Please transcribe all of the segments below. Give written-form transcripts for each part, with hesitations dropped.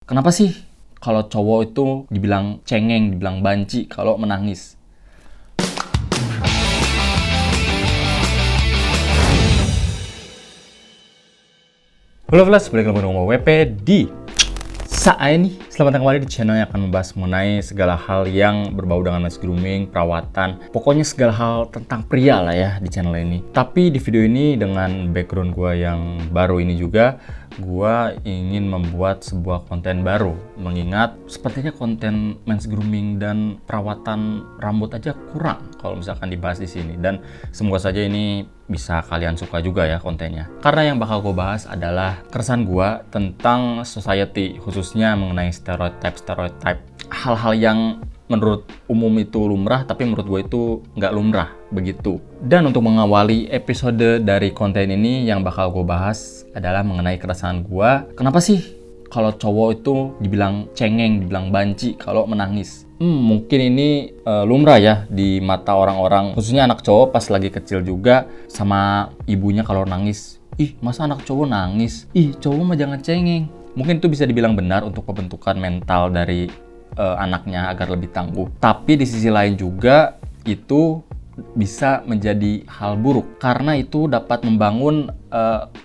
Kenapa sih kalau cowok itu dibilang cengeng, dibilang banci kalau menangis? Halo Flash, balik lagi dengan WP di saat ini. Selamat datang kembali di channel yang akan membahas mengenai segala hal yang berbau dengan mass grooming, perawatan, pokoknya segala hal tentang pria lah ya di channel ini. Tapi di video ini dengan background gue yang baru ini juga, gue ingin membuat sebuah konten baru. Mengingat sepertinya konten men's grooming dan perawatan rambut aja kurang kalau misalkan dibahas di sini. Dan semoga saja ini bisa kalian suka juga ya kontennya. Karena yang bakal gue bahas adalah keresahan gue tentang society, khususnya mengenai stereotype, hal-hal yang menurut umum itu lumrah, tapi menurut gue itu nggak lumrah begitu. Dan untuk mengawali episode dari konten ini, yang bakal gue bahas adalah mengenai keresahan gue. Kenapa sih kalau cowok itu dibilang cengeng, dibilang banci kalau menangis? Mungkin ini lumrah ya di mata orang-orang, khususnya anak cowok pas lagi kecil juga sama ibunya kalau nangis. Ih, masa anak cowok nangis? Ih, cowok mah jangan cengeng. Mungkin itu bisa dibilang benar untuk pembentukan mental dari anaknya agar lebih tangguh. Tapi di sisi lain juga itu bisa menjadi hal buruk karena itu dapat membangun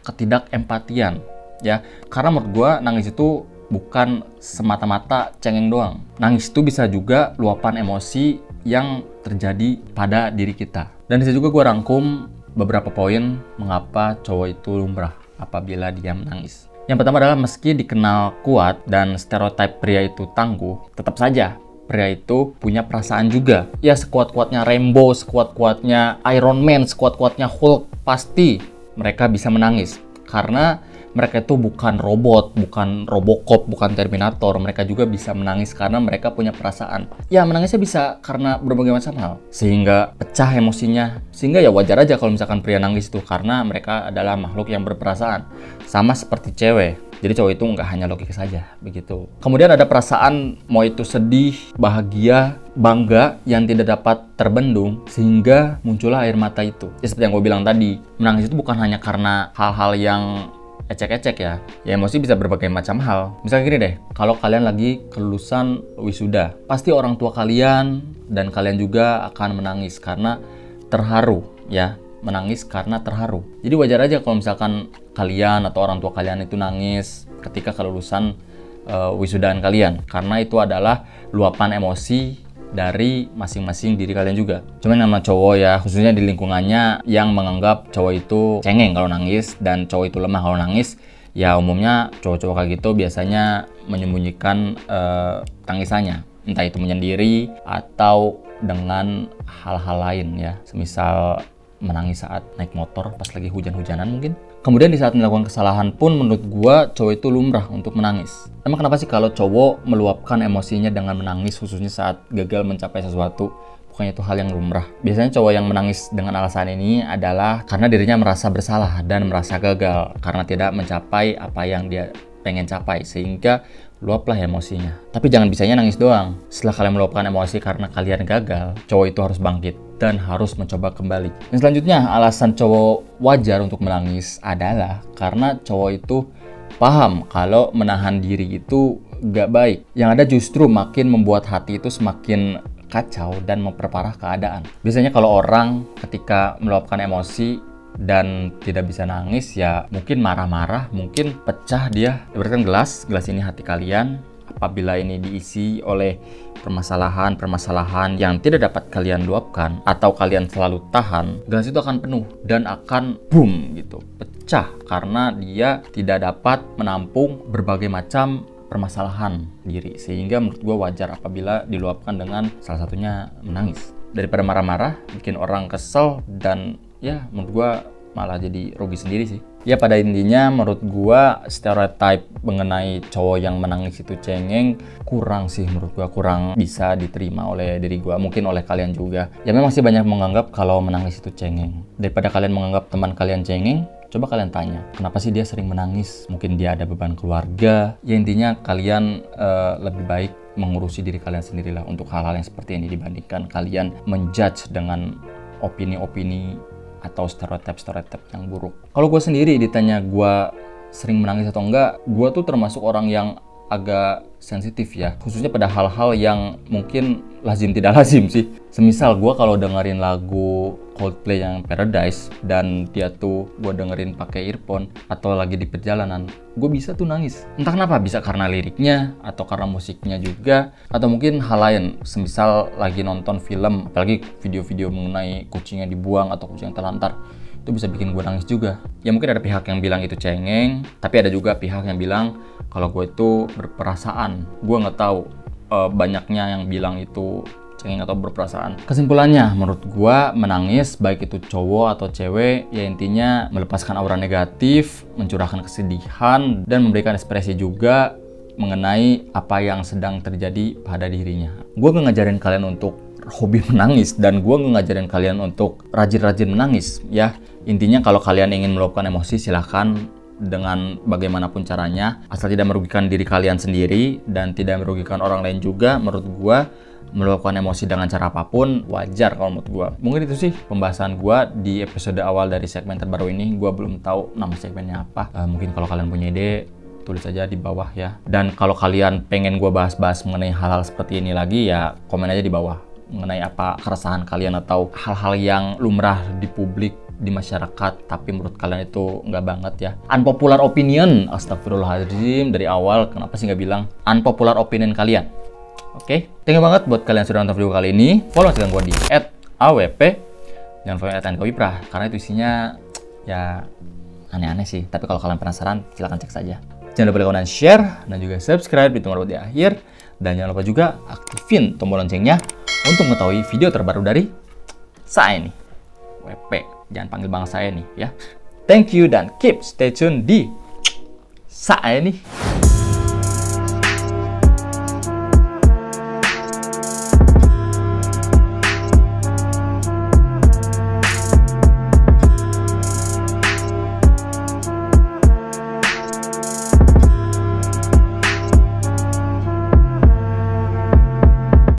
ketidakempatian ya. Karena menurut gue nangis itu bukan semata-mata cengeng doang. Nangis itu bisa juga luapan emosi yang terjadi pada diri kita. Dan di situ juga gue rangkum beberapa poin mengapa cowok itu lumrah apabila dia menangis. Yang pertama adalah meski dikenal kuat dan stereotip pria itu tangguh, tetap saja pria itu punya perasaan juga. Ya sekuat-kuatnya Rambo, sekuat-kuatnya Iron Man, sekuat-kuatnya Hulk, pasti mereka bisa menangis. Karena mereka itu bukan robot, bukan Robocop, bukan Terminator. Mereka juga bisa menangis karena mereka punya perasaan. Ya menangisnya bisa karena berbagai macam hal. Sehingga pecah emosinya. Sehingga ya wajar aja kalau misalkan pria nangis itu. Karena mereka adalah makhluk yang berperasaan. Sama seperti cewek. Jadi cowok itu nggak hanya logika saja, begitu. Kemudian ada perasaan, mau itu sedih, bahagia, bangga yang tidak dapat terbendung, sehingga muncullah air mata itu. Ya seperti yang gue bilang tadi, menangis itu bukan hanya karena hal-hal yang ecek-ecek ya. Ya emosi bisa berbagai macam hal. Misalnya gini deh, kalau kalian lagi kelulusan wisuda, pasti orang tua kalian dan kalian juga akan menangis karena terharu ya. Menangis karena terharu. Jadi wajar aja kalau misalkan kalian atau orang tua kalian itu nangis ketika kelulusan wisudaan kalian, karena itu adalah luapan emosi dari masing-masing diri kalian juga. Cuman nama cowok ya, khususnya di lingkungannya yang menganggap cowok itu cengeng kalau nangis dan cowok itu lemah kalau nangis, ya umumnya cowok-cowok kayak gitu biasanya menyembunyikan tangisannya, entah itu menyendiri atau dengan hal-hal lain ya, semisal menangis saat naik motor pas lagi hujan-hujanan mungkin. Kemudian di saat melakukan kesalahan pun menurut gua cowok itu lumrah untuk menangis. Emang kenapa sih kalau cowok meluapkan emosinya dengan menangis, khususnya saat gagal mencapai sesuatu? Bukannya itu hal yang lumrah. Biasanya cowok yang menangis dengan alasan ini adalah karena dirinya merasa bersalah dan merasa gagal karena tidak mencapai apa yang dia pengen capai, sehingga luaplah emosinya. Tapi jangan bisanya nangis doang. Setelah kalian meluapkan emosi karena kalian gagal, cowok itu harus bangkit dan harus mencoba kembali. Dan selanjutnya, alasan cowok wajar untuk menangis adalah karena cowok itu paham kalau menahan diri itu gak baik. Yang ada justru makin membuat hati itu semakin kacau dan memperparah keadaan. Biasanya kalau orang ketika meluapkan emosi dan tidak bisa nangis, ya mungkin marah-marah, mungkin pecah dia. Ibaratkan gelas ini hati kalian. Apabila ini diisi oleh permasalahan yang tidak dapat kalian luapkan atau kalian selalu tahan, gelas itu akan penuh dan akan boom gitu, pecah karena dia tidak dapat menampung berbagai macam permasalahan diri. Sehingga menurut gue wajar apabila diluapkan dengan salah satunya menangis. Daripada marah-marah, bikin orang kesel dan ya menurut gua malah jadi rugi sendiri sih. Ya pada intinya menurut gua stereotype mengenai cowok yang menangis itu cengeng kurang sih, menurut gua kurang bisa diterima oleh diri gua, mungkin oleh kalian juga. Ya memang sih banyak menganggap kalau menangis itu cengeng. Daripada kalian menganggap teman kalian cengeng, coba kalian tanya, kenapa sih dia sering menangis? Mungkin dia ada beban keluarga. Ya intinya kalian lebih baik mengurusi diri kalian sendirilah untuk hal-hal yang seperti ini dibandingkan kalian menjudge dengan opini-opini atau stereotip yang buruk. Kalau gue sendiri ditanya gue sering menangis atau enggak, gue tuh termasuk orang yang agak sensitif ya, khususnya pada hal-hal yang mungkin lazim tidak lazim sih. Semisal gue kalau dengerin lagu Coldplay yang Paradise dan dia tuh gue dengerin pakai earphone atau lagi di perjalanan, gue bisa tuh nangis. Entah kenapa, bisa karena liriknya atau karena musiknya juga, atau mungkin hal lain. Semisal lagi nonton film, apalagi video-video mengenai kucing yang dibuang atau kucing yang terlantar, itu bisa bikin gue nangis juga. Ya mungkin ada pihak yang bilang itu cengeng, tapi ada juga pihak yang bilang kalau gue itu berperasaan. Gue nggak tahu banyaknya yang bilang itu cengeng atau berperasaan. Kesimpulannya, menurut gue menangis, baik itu cowok atau cewek, ya intinya melepaskan aura negatif, mencurahkan kesedihan, dan memberikan ekspresi juga mengenai apa yang sedang terjadi pada dirinya. Gue nggak ngajarin kalian untuk hobi menangis, dan gue nggak ngajarin kalian untuk rajin-rajin menangis ya. Intinya kalau kalian ingin meluapkan emosi, silahkan dengan bagaimanapun caranya, asal tidak merugikan diri kalian sendiri dan tidak merugikan orang lain juga. Menurut gue meluapkan emosi dengan cara apapun wajar kalau menurut gue. Mungkin itu sih pembahasan gue di episode awal dari segmen terbaru ini. Gue belum tahu nama segmennya apa. Mungkin kalau kalian punya ide, tulis aja di bawah ya. Dan kalau kalian pengen gue bahas-bahas mengenai hal-hal seperti ini lagi, ya komen aja di bawah mengenai apa keresahan kalian atau hal-hal yang lumrah di publik, di masyarakat, tapi menurut kalian itu nggak banget ya. Unpopular opinion, astagfirullahaladzim, dari awal kenapa sih nggak bilang unpopular opinion kalian? Oke, thank you banget buat kalian yang sudah nonton video kali ini. Follow Instagram gue di @awp, jangan follow @nkwiprah, karena itu isinya ya aneh-aneh sih. Tapi kalau kalian penasaran, silahkan cek saja. Jangan lupa like dan share, dan juga subscribe di tombol di akhir. Dan jangan lupa juga aktifin tombol loncengnya untuk mengetahui video terbaru dari saya nih, WP. Jangan panggil bang saya nih ya. Thank you dan keep stay tune di saya nih.